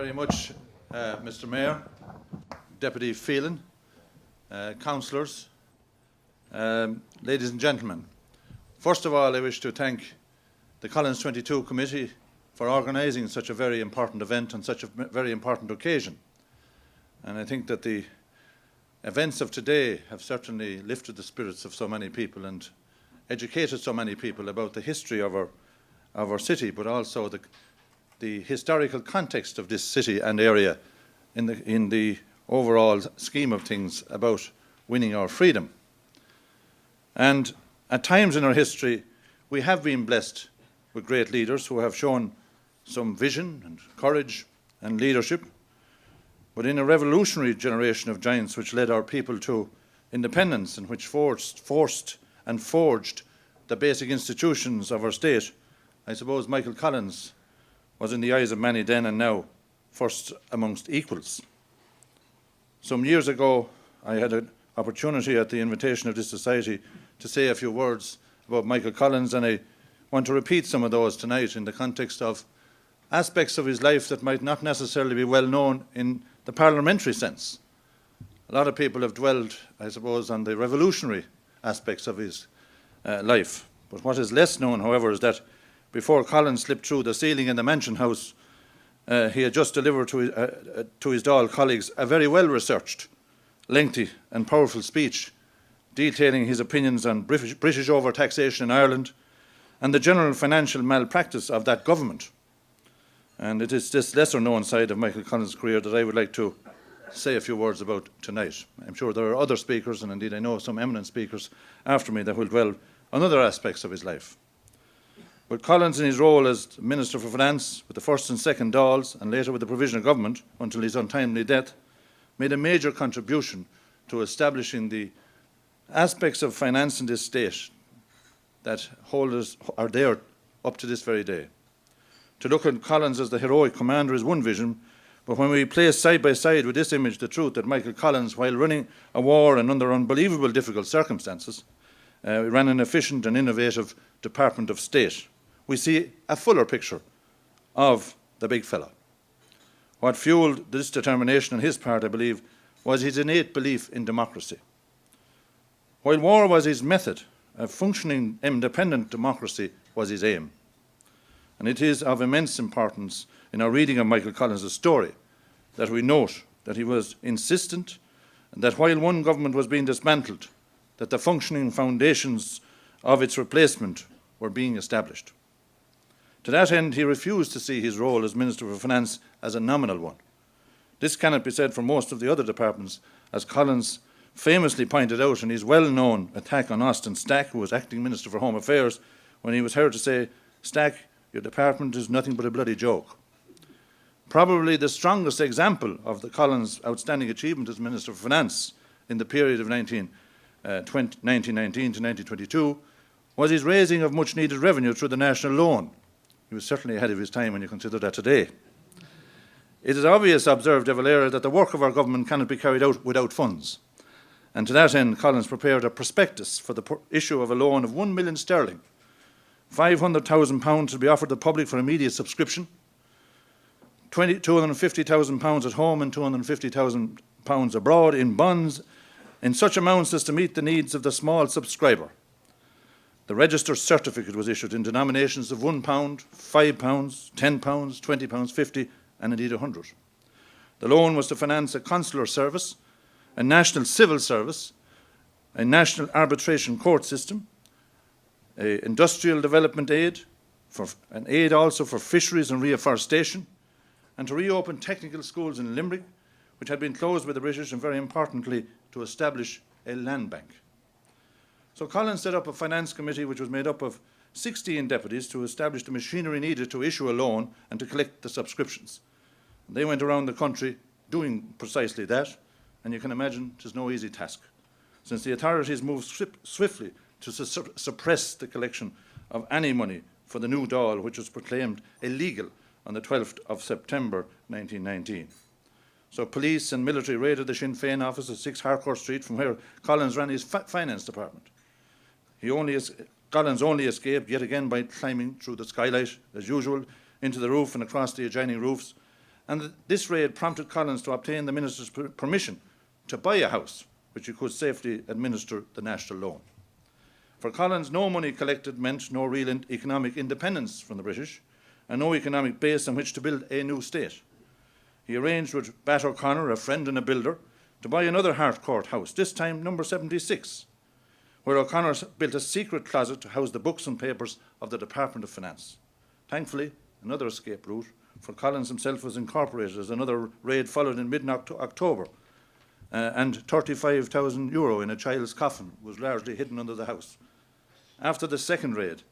very much, Mr. Mayor, Deputy Phelan, councillors, ladies and gentlemen. First of all, I wish to thank the Collins 22 Committee for organising such a very important event on such a very important occasion. And I think that the events of today have certainly lifted the spirits of so many people and educated so many people about the history of our city, but also the historical context of this city and area in the overall scheme of things about winning our freedom. And at times in our history, we have been blessed with great leaders who have shown some vision and courage and leadership. But in a revolutionary generation of giants which led our people to independence and which forced and forged the basic institutions of our state, I suppose Michael Collins was in the eyes of many then and now first amongst equals. Some years ago, I had an opportunity at the invitation of this society to say a few words about Michael Collins, and I want to repeat some of those tonight in the context of aspects of his life that might not necessarily be well known in the parliamentary sense. A lot of people have dwelled, I suppose, on the revolutionary aspects of his life. But what is less known, however, is that before Collins slipped through the ceiling in the Mansion House, he had just delivered to his Dáil colleagues a very well-researched, lengthy and powerful speech detailing his opinions on British overtaxation in Ireland and the general financial malpractice of that government. And it is this lesser-known side of Michael Collins' career that I would like to say a few words about tonight. I'm sure there are other speakers, and indeed I know some eminent speakers after me that will dwell on other aspects of his life. But Collins, in his role as Minister for Finance with the first and second Dáils and later with the Provisional Government until his untimely death, made a major contribution to establishing the aspects of finance in this state that are there up to this very day. To look at Collins as the heroic commander is one vision, but when we place side by side with this image the truth that Michael Collins, while running a war and under unbelievable difficult circumstances, ran an efficient and innovative Department of State, we see a fuller picture of the big fella. What fueled this determination on his part, I believe, was his innate belief in democracy. While war was his method, a functioning independent democracy was his aim. And it is of immense importance in our reading of Michael Collins' story that we note that he was insistent and that while one government was being dismantled, that the functioning foundations of its replacement were being established. To that end, he refused to see his role as Minister for Finance as a nominal one. This cannot be said for most of the other departments, as Collins famously pointed out in his well-known attack on Austin Stack, who was acting Minister for Home Affairs, when he was heard to say, "Stack, your department is nothing but a bloody joke." Probably the strongest example of the Collins' outstanding achievement as Minister for Finance in the period of 1919 to 1922 was his raising of much-needed revenue through the national loan. He was certainly ahead of his time when you consider that today. It is obvious, observed De Valera, that the work of our government cannot be carried out without funds. And to that end, Collins prepared a prospectus for the issue of a loan of £1 million, £500,000 to be offered the public for immediate subscription, £250,000 at home and £250,000 abroad in bonds, in such amounts as to meet the needs of the small subscriber. The registered certificate was issued in denominations of £1, £5, £10, £20, £50, and indeed £100. The loan was to finance a consular service, a national civil service, a national arbitration court system, an industrial development aid, an aid also for fisheries and reforestation, and to reopen technical schools in Limerick, which had been closed by the British, and very importantly, to establish a land bank. So Collins set up a finance committee which was made up of 16 deputies to establish the machinery needed to issue a loan and to collect the subscriptions. And they went around the country doing precisely that, and you can imagine it is no easy task, since the authorities moved swiftly to suppress the collection of any money for the new Dáil, which was proclaimed illegal on the 12th of September 1919. So police and military raided the Sinn Féin office at 6 Harcourt Street, from where Collins ran his finance department. Collins only escaped yet again by climbing through the skylight, as usual, into the roof and across the adjoining roofs, and this raid prompted Collins to obtain the minister's permission to buy a house, which he could safely administer the national loan. For Collins, no money collected meant no real economic independence from the British, and no economic base on which to build a new state. He arranged with Bat O'Connor, a friend and a builder, to buy another Harcourt house, this time number 76, where O'Connor built a secret closet to house the books and papers of the Department of Finance. Thankfully, another escape route for Collins himself was incorporated as another raid followed in mid-October, and €35,000 in a child's coffin was largely hidden under the house. After the second raid,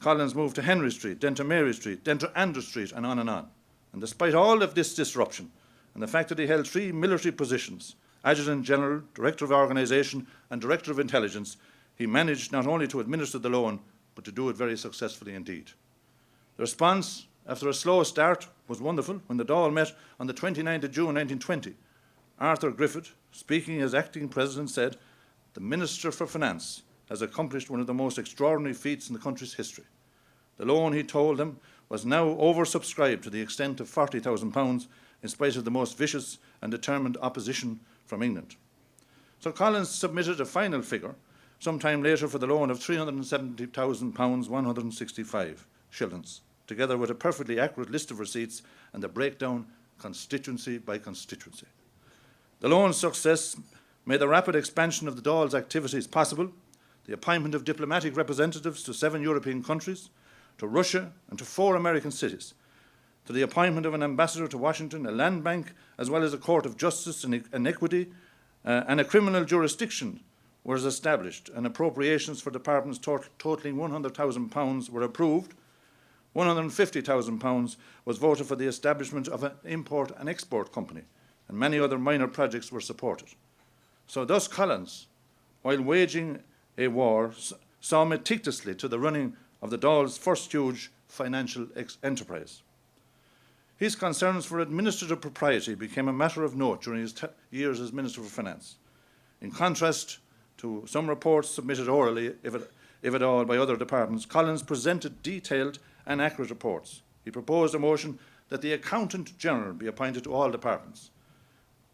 Collins moved to Henry Street, then to Mary Street, then to Andrew Street, and on and on. And despite all of this disruption, and the fact that he held 3 military positions, Adjutant General, Director of Organisation, and Director of Intelligence, he managed not only to administer the loan, but to do it very successfully indeed. The response, after a slow start, was wonderful when the Dáil met on the 29th of June 1920. Arthur Griffith, speaking as acting president, said, "The Minister for Finance has accomplished one of the most extraordinary feats in the country's history." The loan, he told them, was now oversubscribed to the extent of £40,000, in spite of the most vicious and determined opposition from England. So Collins submitted a final figure sometime later for the loan of £370,000, 165 shillings, together with a perfectly accurate list of receipts and the breakdown constituency by constituency. The loan's success made the rapid expansion of the Dáil's activities possible, the appointment of diplomatic representatives to 7 European countries, to Russia and to 4 American cities, to the appointment of an ambassador to Washington, a land bank, as well as a court of justice and equity, and a criminal jurisdiction was established, and appropriations for departments totaling £100,000 were approved. £150,000 was voted for the establishment of an import and export company, and many other minor projects were supported. So thus Collins, while waging a war, saw meticulously to the running of the Dáil's first huge financial enterprise. His concerns for administrative propriety became a matter of note during his years as Minister for Finance. In contrast to some reports submitted orally, if at all, by other departments, Collins presented detailed and accurate reports. He proposed a motion that the Accountant General be appointed to all departments,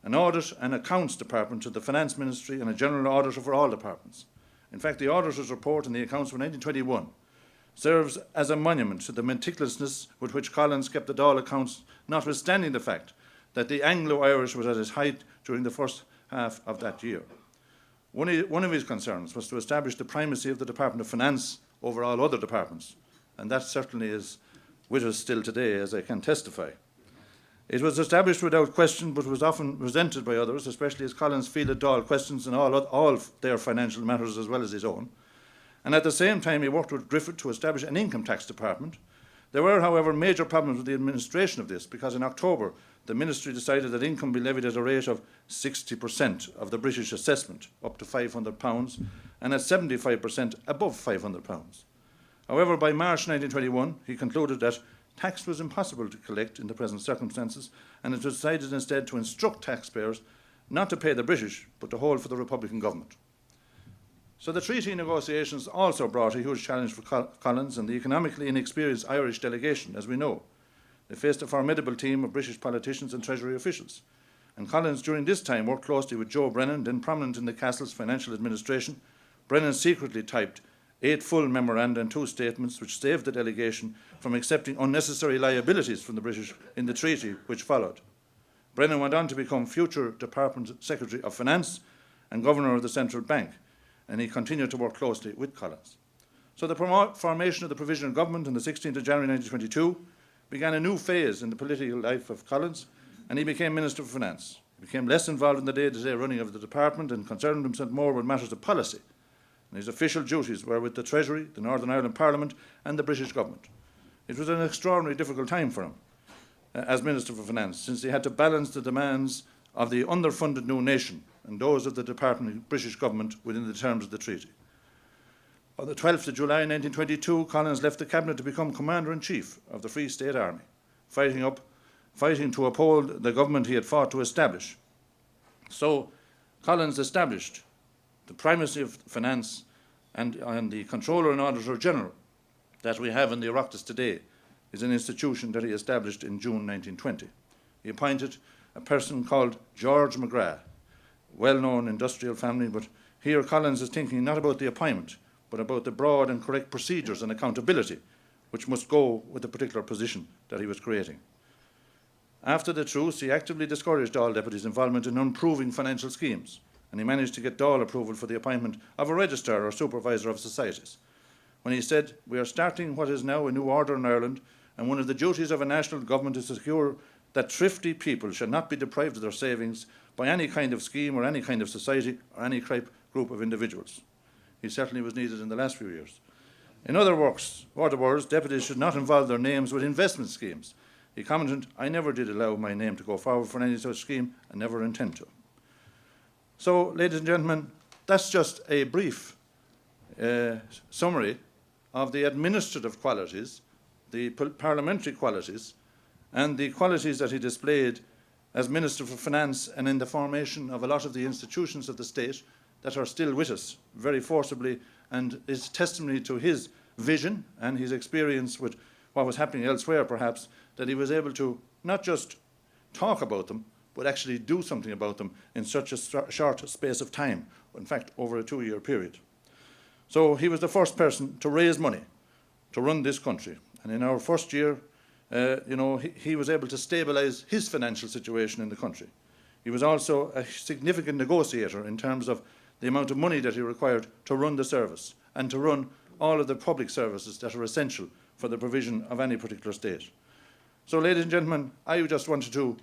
an Audit and Accounts Department to the Finance Ministry, and a General Auditor for all departments. In fact, the Auditor's report in the accounts for 1921 serves as a monument to the meticulousness with which Collins kept the Dáil accounts, notwithstanding the fact that the Anglo-Irish was at its height during the first half of that year. One of his concerns was to establish the primacy of the Department of Finance over all other departments, and that certainly is with us still today, as I can testify. It was established without question, but was often resented by others, especially as Collins fielded Dáil questions in all their financial matters as well as his own. And at the same time, he worked with Griffith to establish an income tax department. There were, however, major problems with the administration of this, because in October, the ministry decided that income be levied at a rate of 60% of the British assessment, up to £500, and at 75% above £500. However, by March 1921, he concluded that tax was impossible to collect in the present circumstances, and it was decided instead to instruct taxpayers not to pay the British, but to hold for the Republican government. So the treaty negotiations also brought a huge challenge for Collins and the economically inexperienced Irish delegation, as we know. They faced a formidable team of British politicians and Treasury officials. And Collins, during this time, worked closely with Joe Brennan, then prominent in the Castle's financial administration. Brennan secretly typed 8 full memoranda and 2 statements which saved the delegation from accepting unnecessary liabilities from the British in the treaty which followed. Brennan went on to become future Department Secretary of Finance and Governor of the Central Bank, and he continued to work closely with Collins. So the formation of the Provisional Government on the 16th of January 1922 began a new phase in the political life of Collins, and he became Minister for Finance. He became less involved in the day-to-day running of the department and concerned himself more with matters of policy. And his official duties were with the Treasury, the Northern Ireland Parliament, and the British government. It was an extraordinarily difficult time for him as Minister for Finance, since he had to balance the demands of the underfunded new nation and those of the British government within the terms of the treaty. On the 12th of July 1922, Collins left the cabinet to become Commander-in-Chief of the Free State Army, fighting to uphold the government he had fought to establish. So Collins established the primacy of finance, and the Controller and Auditor General that we have in the Oireachtas today is an institution that he established in June 1920. he appointed a person called George McGrath, well-known industrial family, but here Collins is thinking not about the appointment, but about the broad and correct procedures and accountability which must go with the particular position that he was creating. After the truce, he actively discouraged Dáil deputies' involvement in unproving financial schemes, and he managed to get Dáil approval for the appointment of a registrar or supervisor of societies. When he said, "We are starting what is now a new order in Ireland, and one of the duties of a national government is to secure that thrifty people shall not be deprived of their savings by any kind of scheme or any kind of society or any group of individuals." He certainly was needed in the last few years. In other words, deputies should not involve their names with investment schemes. He commented, "I never did allow my name to go forward for any such scheme and never intend to." So, ladies and gentlemen, that's just a brief summary of the administrative qualities, the parliamentary qualities, and the qualities that he displayed as Minister for Finance and in the formation of a lot of the institutions of the state that are still with us very forcibly, and is testimony to his vision and his experience with what was happening elsewhere, perhaps, that he was able to not just talk about them, but actually do something about them in such a short space of time, in fact, over a 2-year period. So he was the first person to raise money to run this country. And in our first year, he was able to stabilise his financial situation in the country. He was also a significant negotiator in terms of the amount of money that he required to run the service and to run all of the public services that are essential for the provision of any particular state. So, ladies and gentlemen, I just wanted to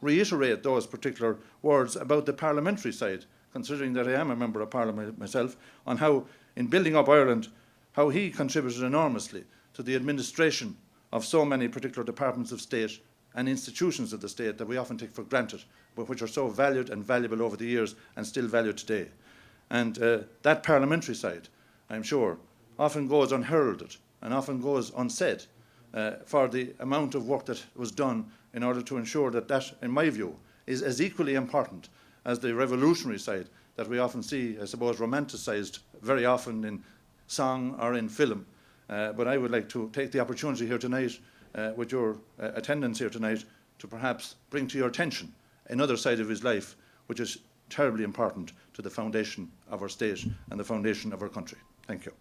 reiterate those particular words about the parliamentary side, considering that I am a member of Parliament myself, on how, in building up Ireland, how he contributed enormously to the administration of so many particular departments of state and institutions of the state that we often take for granted, but which are so valued and valuable over the years and still valued today. And that parliamentary side, I'm sure, often goes unheralded and often goes unsaid for the amount of work that was done in order to ensure that that, in my view, is as equally important as the revolutionary side that we often see, I suppose, romanticised very often in song or in film. But I would like to take the opportunity here tonight, with your attendance here tonight, to perhaps bring to your attention another side of his life, which is terribly important to the foundation of our state and the foundation of our country. Thank you.